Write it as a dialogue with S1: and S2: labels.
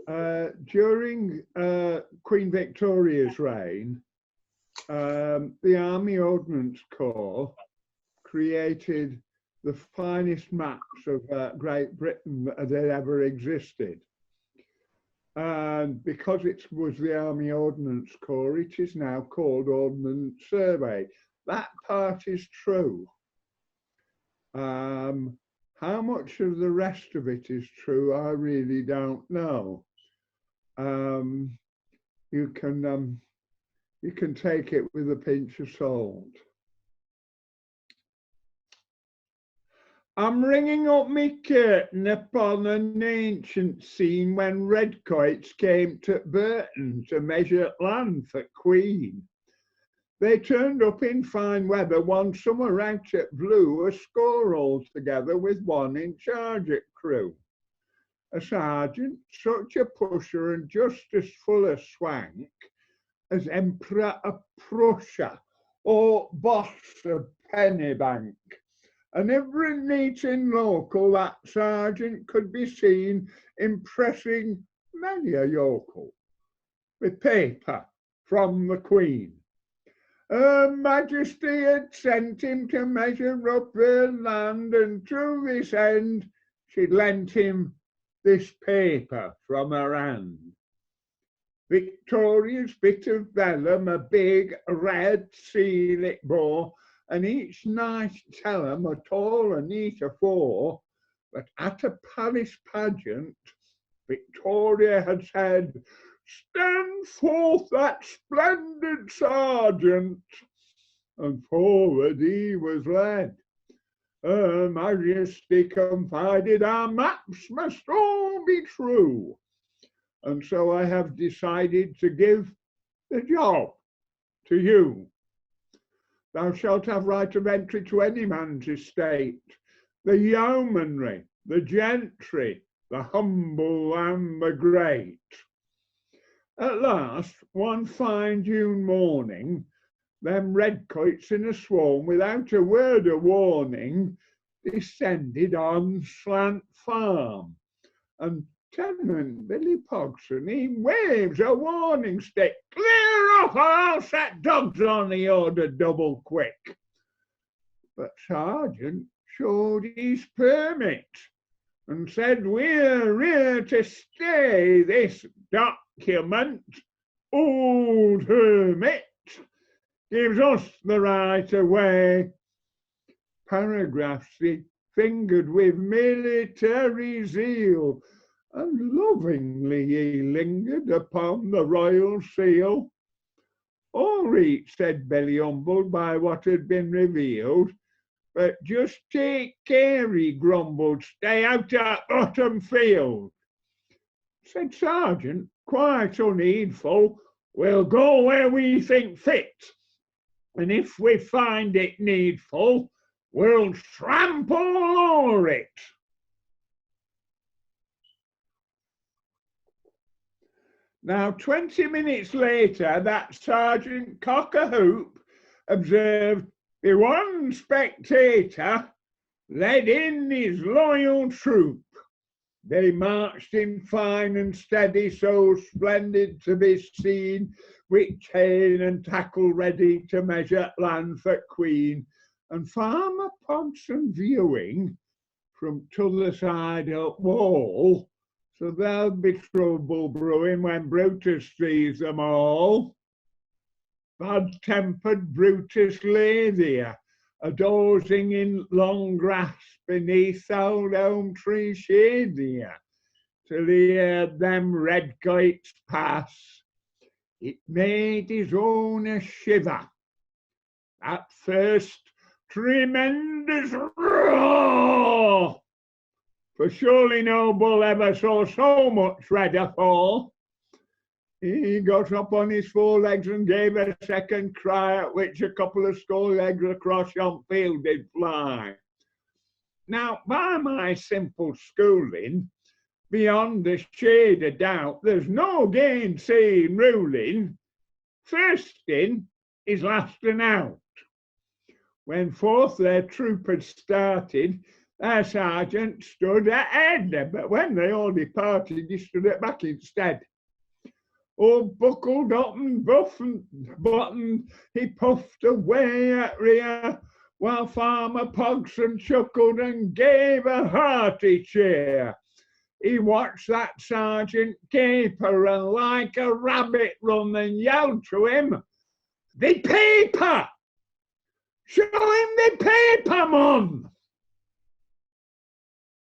S1: During Queen Victoria's reign, the Army Ordnance Corps created the finest maps of Great Britain that had ever existed. And because it was the Army Ordnance Corps, it is now called Ordnance Survey. That part is true. How much of the rest of it is true, I really don't know. You can take it with a pinch of salt. I'm ringing up me curtain upon an ancient scene when redcoats came to Burton to measure land for Queen. They turned up in fine weather one summer out at Blue, a score altogether with one in charge at crew. A sergeant, such a pusher and just as full of swank as Emperor of Prussia or boss of Pennybank. And every meeting local, that sergeant could be seen impressing many a yokel with paper from the Queen. Her Majesty had sent him to measure up her land, and to this end she'd lent him this paper from her hand. Victoria's bit of vellum, a big red seal it bore, and each nice tellum a tall and neat afore, but at a palace pageant, Victoria had said, "Stand forth that splendid sergeant," and forward he was led. Her Majesty confided our maps must all be true, and so I have decided to give the job to you. Thou shalt have right of entry to any man's estate, the yeomanry, the gentry, the humble and the great. At last, one fine June morning, them redcoats in a swarm, without a word of warning, descended on Slant Farm. And Tenant Billy Pogson, he waves a warning stick. "Clear off, or I'll set dogs on," he ordered double quick. But Sergeant showed his permit and said, "We're here to stay. This document, old hermit, gives us the right of way." Paragraphs he fingered with military zeal, and lovingly he lingered upon the royal seal. "All right," said Billy, humbled by what had been revealed, "but just take care," he grumbled, "stay out of Autumn Field." Said Sergeant, quite unheedful, "We'll go where we think fit, and if we find it needful, we'll trample all over it." Now, 20 minutes later, that Sergeant Cock-a-Hoop observed the one spectator led in his loyal troop. They marched in fine and steady, so splendid to be seen, with chain and tackle ready to measure land for Queen. And Farmer Ponson viewing from t'other side up wall, so there'll be trouble brewing when Brutus sees them all. Bad-tempered Brutus lay there, a-dozing in long grass beneath old elm tree shade there, till he heard them redcoats pass. It made his own a shiver. At first, tremendous roar, for surely no bull ever saw so much red afore. He got up on his forelegs and gave a second cry, at which a couple of score legs across yon field did fly. Now, by my simple schooling, beyond a shade of doubt, there's no gainsaying ruling. First in is last and out. When forth their troop had started, Our sergeant stood at head, but when they all departed, he stood at back instead. All buckled up and buff and buttoned, he puffed away at rear, while Farmer Pogson chuckled and gave a hearty cheer. He watched that sergeant caper and like a rabbit run and yelled to him, "The paper! Show him the paper, man!"